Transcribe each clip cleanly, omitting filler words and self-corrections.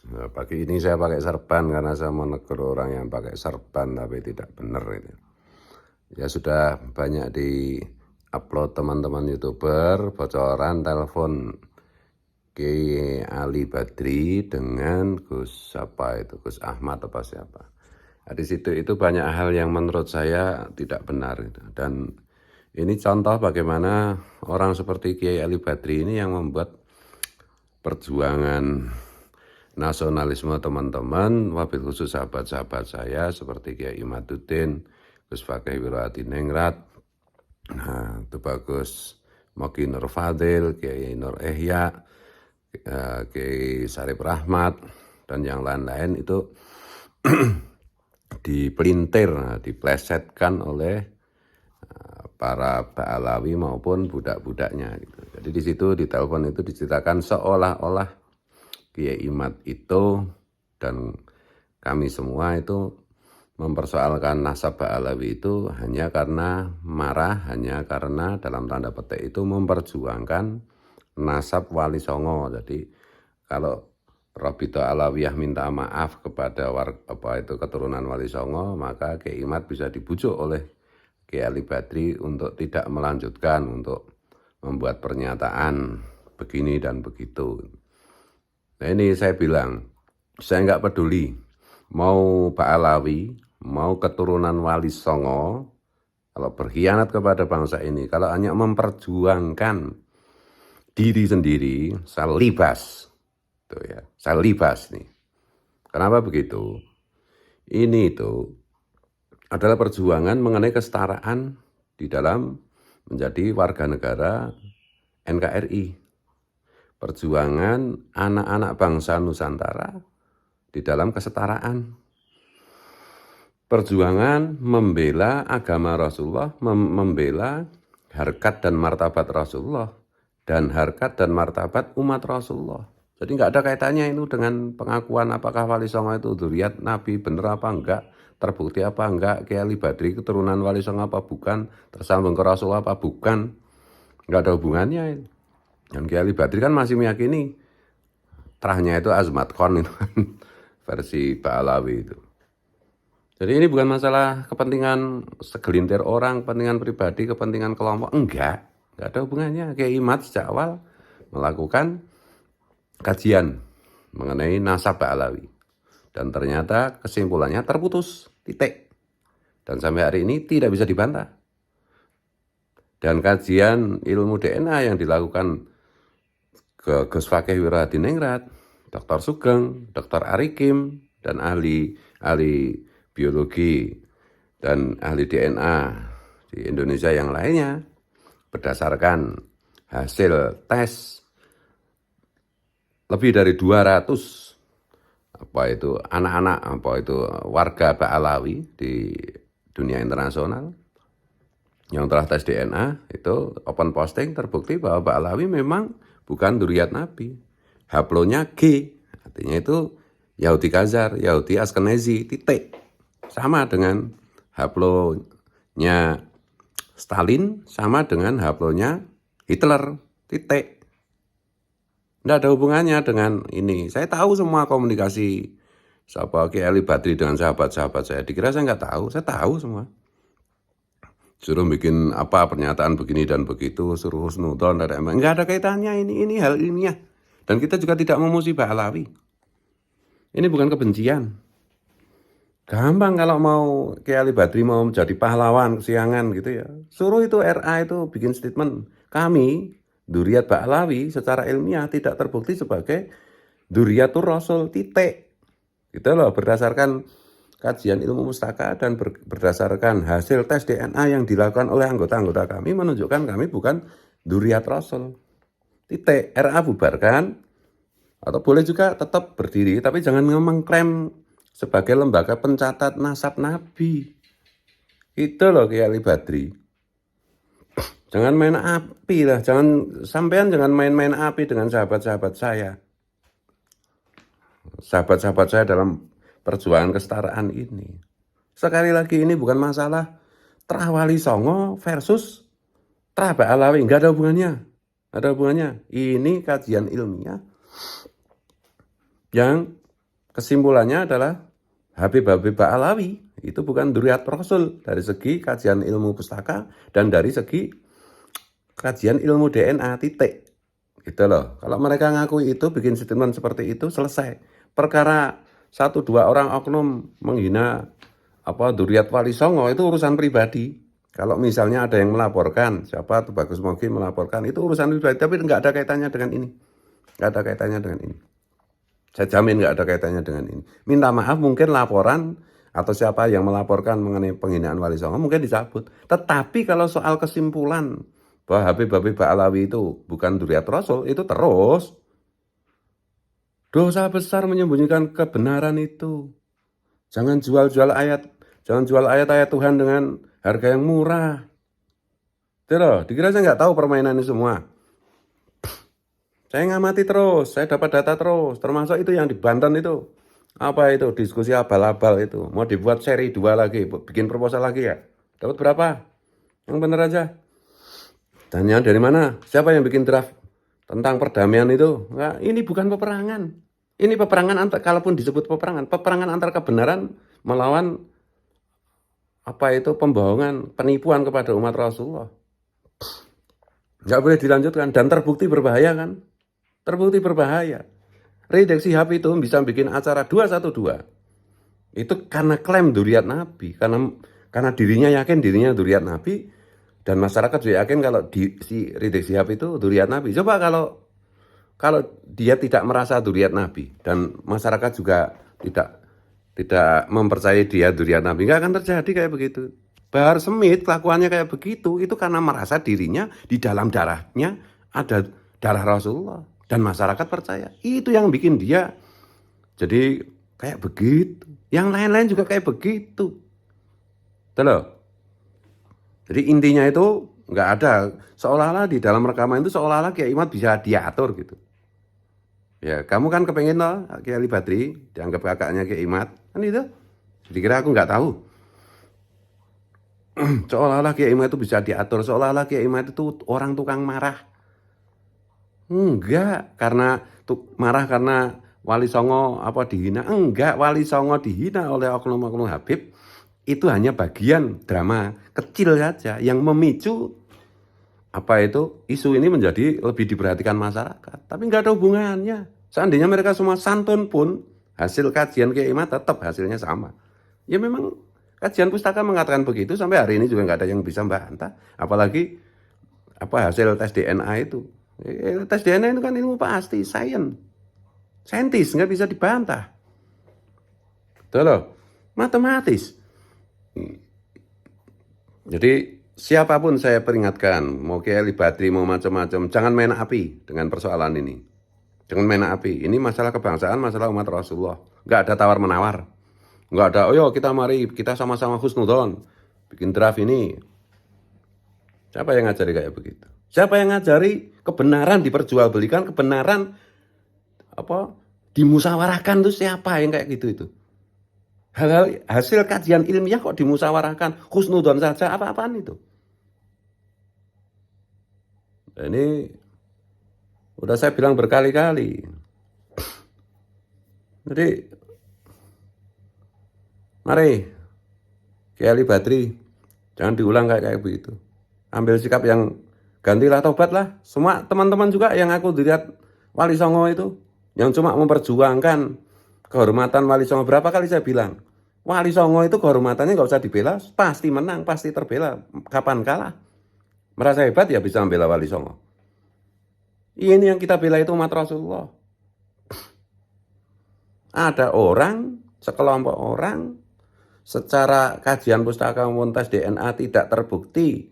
Nah, pagi ini saya pakai serban karena saya menegur orang yang pakai serban tapi tidak benar itu. Ya sudah banyak di upload teman-teman YouTuber bocoran telepon Kiai Ali Badri dengan Gus apa itu, Gus Ahmad apa siapa. Nah, di situ itu banyak hal yang menurut saya tidak benar gitu. Dan ini contoh bagaimana orang seperti Kiai Ali Badri ini yang membuat perjuangan nasionalisme teman-teman, wabil khusus sahabat-sahabat saya seperti Kiai Imaduddin, Gus Fakih Wiradiningrat, nah itu bagus, Moki Nur Fadil, Kiai Nur Ehya, Kiai Sarip Rahmat, dan yang lain-lain itu dipelintir, diplesetkan oleh para Ba'alawi maupun budak-budaknya gitu. Jadi di situ di telepon itu diceritakan seolah-olah Kiai Imad itu dan kami semua itu mempersoalkan nasab Ba'alawi itu hanya karena marah, hanya karena dalam tanda petik itu memperjuangkan nasab Wali Songo. Jadi kalau Robito Alawiyah minta maaf kepada keturunan Wali Songo, maka Kiai Imad bisa dibujuk oleh Kiai Ali Badri untuk tidak melanjutkan, untuk membuat pernyataan begini dan begitu. Nah ini saya bilang, saya nggak peduli mau Ba'alawi, mau keturunan Wali Songo, kalau berkhianat kepada bangsa ini, kalau hanya memperjuangkan diri sendiri, saya libas. Tuh ya, saya libas nih. Kenapa begitu? Ini itu adalah perjuangan mengenai kesetaraan di dalam menjadi warga negara NKRI. Perjuangan anak-anak bangsa Nusantara di dalam kesetaraan. Perjuangan membela agama Rasulullah, membela harkat dan martabat Rasulullah, dan harkat dan martabat umat Rasulullah. Jadi nggak ada kaitannya itu dengan pengakuan apakah Wali Songo itu dzurriat Nabi bener apa enggak, terbukti apa enggak, Kiai Ali Badri keturunan Wali Songo apa bukan, tersambung ke Rasulullah apa bukan, nggak ada hubungannya itu. Dan Kiai Ali Badri kan masih meyakini terahnya itu Azmat Kon itu kan, versi Ba'alawi itu. Jadi ini bukan masalah kepentingan segelintir orang, kepentingan pribadi, kepentingan kelompok, enggak ada hubungannya. Kiai Imad sejak awal melakukan kajian mengenai nasab Ba'alawi. Dan ternyata kesimpulannya terputus, titik. Dan sampai hari ini tidak bisa dibantah. Dan kajian ilmu DNA yang dilakukan ke Gus Fakih Wiradiningrat, Dr. Sugeng, Dr. Arikim, dan ahli biologi dan ahli DNA di Indonesia yang lainnya berdasarkan hasil tes lebih dari 200 anak-anak warga Ba'alawi di dunia internasional yang telah tes DNA itu open posting, terbukti bahwa Ba'alawi memang bukan dzurriat Nabi. Haplonya G, artinya itu Yahudi Khazar, Yahudi Askenazi, titik. Sama dengan haplonya Stalin, sama dengan haplonya Hitler, titik. Tidak ada hubungannya dengan ini. Saya tahu semua komunikasi Kiai Ali Badri dengan sahabat-sahabat saya. Dikira saya nggak tahu, saya tahu semua. Suruh bikin pernyataan begini dan begitu, suruh husnudon, nggak ada kaitannya ini hal ilmiah. Dan kita juga tidak memuji Ba'alawi. Ini bukan kebencian. Gampang kalau mau Kiai Ali Badri mau menjadi pahlawan kesiangan gitu ya. Suruh itu RA itu bikin statement. Kami, dzurriat Ba'alawi secara ilmiah tidak terbukti sebagai dzurriatur Rasul, titik. Gitu loh, berdasarkan kajian ilmu mustaka dan berdasarkan hasil tes DNA yang dilakukan oleh anggota-anggota kami menunjukkan kami bukan dzurriat Rasul. Titik. RA bubarkan, atau boleh juga tetap berdiri, tapi jangan mengklaim sebagai lembaga pencatat nasab Nabi. Itu loh Kiai Ali Badri. Jangan main api lah, sampean jangan main-main api dengan sahabat-sahabat saya. Sahabat-sahabat saya dalam perjuangan kesetaraan ini. Sekali lagi ini bukan masalah terah Wali Songo versus terah Ba'alawi, nggak ada hubungannya. Ada hubungannya. Ini kajian ilmiah yang kesimpulannya adalah Habib Ba'alawi itu bukan dzurriyyat Rasul dari segi kajian ilmu pustaka dan dari segi kajian ilmu DNA, titik. Gitu loh. Kalau mereka ngakui itu, bikin statement seperti itu, selesai. Perkara 1-2 orang oknum menghina dzurriyyat Wali Songo itu urusan pribadi. Kalau misalnya ada yang melaporkan, siapa tuh Bagus Mogi melaporkan, itu urusan pribadi, tapi nggak ada kaitannya dengan ini. Nggak ada kaitannya dengan ini. Saya jamin nggak ada kaitannya dengan ini. Minta maaf mungkin laporan atau siapa yang melaporkan mengenai penghinaan Wali Songo mungkin dicabut. Tetapi kalau soal kesimpulan bahwa Habib Ba'alawi itu bukan dzurriyyat Rasul, itu terus dosa besar menyembunyikan kebenaran itu. Jangan jual ayat-ayat Tuhan dengan harga yang murah. Itu loh, dikira saya nggak tahu permainan ini semua. Saya ngamati terus, saya dapat data terus, termasuk itu yang di Banten itu. Apa itu, diskusi abal-abal itu. Mau dibuat seri 2 lagi, bikin proposal lagi ya. Dapat berapa? Yang bener aja. Dan yang dari mana? Siapa yang bikin draft tentang perdamaian itu? Nah, ini bukan peperangan. Ini peperangan antar, kalaupun disebut peperangan antar kebenaran melawan pembohongan, penipuan kepada umat Rasulullah. Nggak boleh dilanjutkan dan terbukti berbahaya kan? Terbukti berbahaya. Rizik Syihab itu bisa bikin acara 212. Itu karena klaim dzurriyyat Nabi, karena dirinya yakin dirinya dzurriyyat Nabi dan masyarakat juga yakin kalau si Rizik Syihab itu dzurriyyat Nabi. Coba kalau dia tidak merasa dzurriyyat Nabi dan masyarakat juga tidak mempercayai dia dzurriyyat Nabi, nggak akan terjadi kayak begitu. Bahar Smith kelakuannya kayak begitu itu karena merasa dirinya di dalam darahnya ada darah Rasulullah dan masyarakat percaya. Itu yang bikin dia jadi kayak begitu. Yang lain-lain juga kayak begitu. Betul. Jadi intinya itu nggak ada, seolah-olah di dalam rekaman itu seolah-olah Kiai Imad bisa diatur gitu. Ya, kamu kan kepengen loh Kiai Ali Badri dianggap kakaknya Kiai Imad, kan itu. Dikira aku nggak tahu. Seolah-olah Kiai Imad itu bisa diatur, seolah-olah Kiai Imad itu orang tukang marah. Enggak, marah karena Wali Songo dihina. Enggak, Wali Songo dihina oleh oknum-oknum Habib. Itu hanya bagian drama kecil saja yang memicu isu ini menjadi lebih diperhatikan masyarakat. Tapi enggak ada hubungannya. Seandainya mereka semua santun pun, hasil kajian Kiai Imad tetap hasilnya sama. Ya memang kajian pustaka mengatakan begitu, sampai hari ini juga enggak ada yang bisa membantah. Apalagi hasil tes DNA itu. Tes DNA itu kan ilmu pasti, saintis, nggak bisa dibantah. Betul loh, matematis. Jadi siapapun saya peringatkan, mau Kiai Ali Badri, mau macam-macam, jangan main api dengan persoalan ini. Jangan main api, ini masalah kebangsaan, masalah umat Rasulullah. Nggak ada tawar-menawar. Nggak ada, mari kita sama-sama husnudon, bikin draft ini. Siapa yang ngajari kayak begitu? Siapa yang ngajari kebenaran diperjualbelikan, kebenaran dimusyawarahkan tuh siapa yang kayak gitu itu? Hal-hal hasil kajian ilmiah kok dimusyawarahkan, husnudon saja, apa-apaan itu? Ini udah saya bilang berkali-kali. Jadi mari Kiai Ali Badri, jangan diulang kayak begitu. Ambil sikap yang gantilah, tobatlah. Semua teman-teman juga yang aku dilihat Wali Songo itu, yang cuma memperjuangkan kehormatan Wali Songo. Berapa kali saya bilang, Wali Songo itu kehormatannya nggak usah dibela, pasti menang, pasti terbela. Kapan kalah? Merasa hebat ya bisa membela Wali Songo. Ini yang kita bela itu umat Rasulullah. Ada sekelompok orang, secara kajian pustaka maupun tes DNA tidak terbukti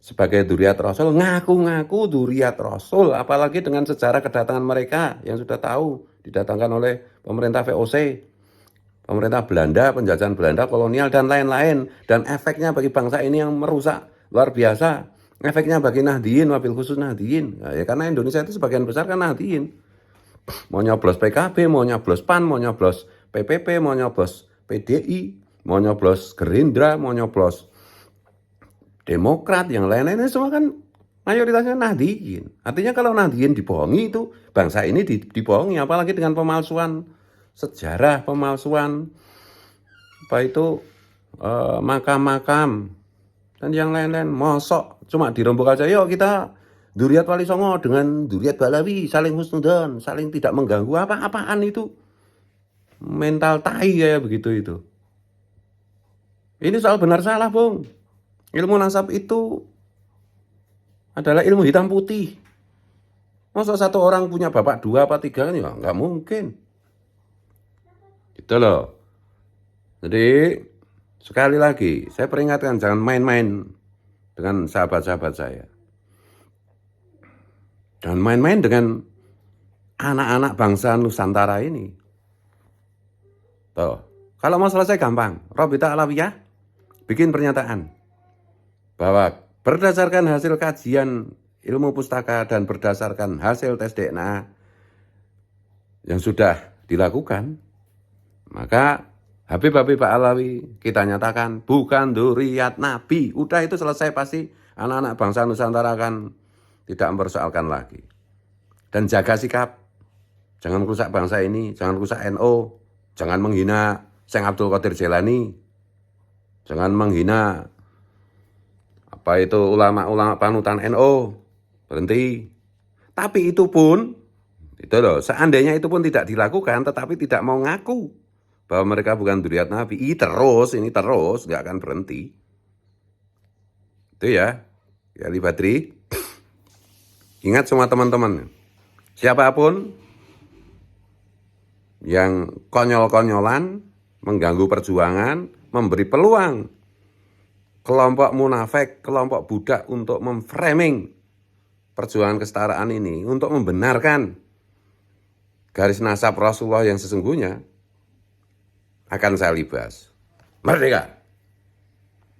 sebagai dzurriyyat Rasul, ngaku-ngaku dzurriyyat Rasul, apalagi dengan sejarah kedatangan mereka yang sudah tahu, didatangkan oleh pemerintah VOC, pemerintah Belanda, penjajahan Belanda, kolonial, dan lain-lain. Dan efeknya bagi bangsa ini yang merusak luar biasa. Efeknya bagi Nahdliyin, wabil khusus Nahdliyin. Ya, karena Indonesia itu sebagian besar kan Nahdliyin. Mau nyoblos PKB, mau nyoblos PAN, mau nyoblos PPP, mau nyoblos PDI, mau nyoblos Gerindra, mau nyoblos Demokrat, yang lain-lainnya semua kan mayoritasnya Nahdliyin. Artinya kalau Nahdliyin dibohongi itu, bangsa ini dibohongi, apalagi dengan pemalsuan sejarah pemalsuan apa itu makam-makam dan yang lain-lain. Mosok cuma dirembuk aja, yuk kita Duriat Wali Songo dengan Duriat Balawi saling husnudzon, saling tidak mengganggu. Apa-apaan itu? Mental tai kayak begitu itu. Ini soal benar salah, Bung. Ilmu nasab itu adalah ilmu hitam putih. Masa satu orang punya bapak 2 apa 3 kan ya nggak mungkin. Gitu loh. Jadi sekali lagi saya peringatkan, jangan main-main dengan sahabat-sahabat saya. Jangan main-main dengan anak-anak bangsa Nusantara ini. Tuh. Kalau mau selesai gampang, Robita Alawiyah bikin pernyataan bahwa berdasarkan hasil kajian ilmu pustaka dan berdasarkan hasil tes DNA yang sudah dilakukan, maka Habib Alawi kita nyatakan bukan Duriat Nabi. Udah, itu selesai, pasti anak-anak bangsa Nusantara akan tidak mempersoalkan lagi. Dan jaga sikap, jangan rusak bangsa ini, jangan rusak NU, jangan menghina Syekh Abdul Qadir Jailani, jangan menghina apa itu ulama-ulama panutan NU, berhenti. Tapi itu pun, itu loh, seandainya itu pun tidak dilakukan, tetapi tidak mau ngaku bahwa mereka bukan Duriat Nabi, ini terus, nggak akan berhenti. Itu ya, Ali Badri. Ingat semua teman-teman, siapapun yang konyol-konyolan, mengganggu perjuangan, memberi peluang kelompok munafik, kelompok budak untuk memframing perjuangan kesetaraan ini, untuk membenarkan garis nasab Rasulullah yang sesungguhnya, akan saya libas. Merdeka!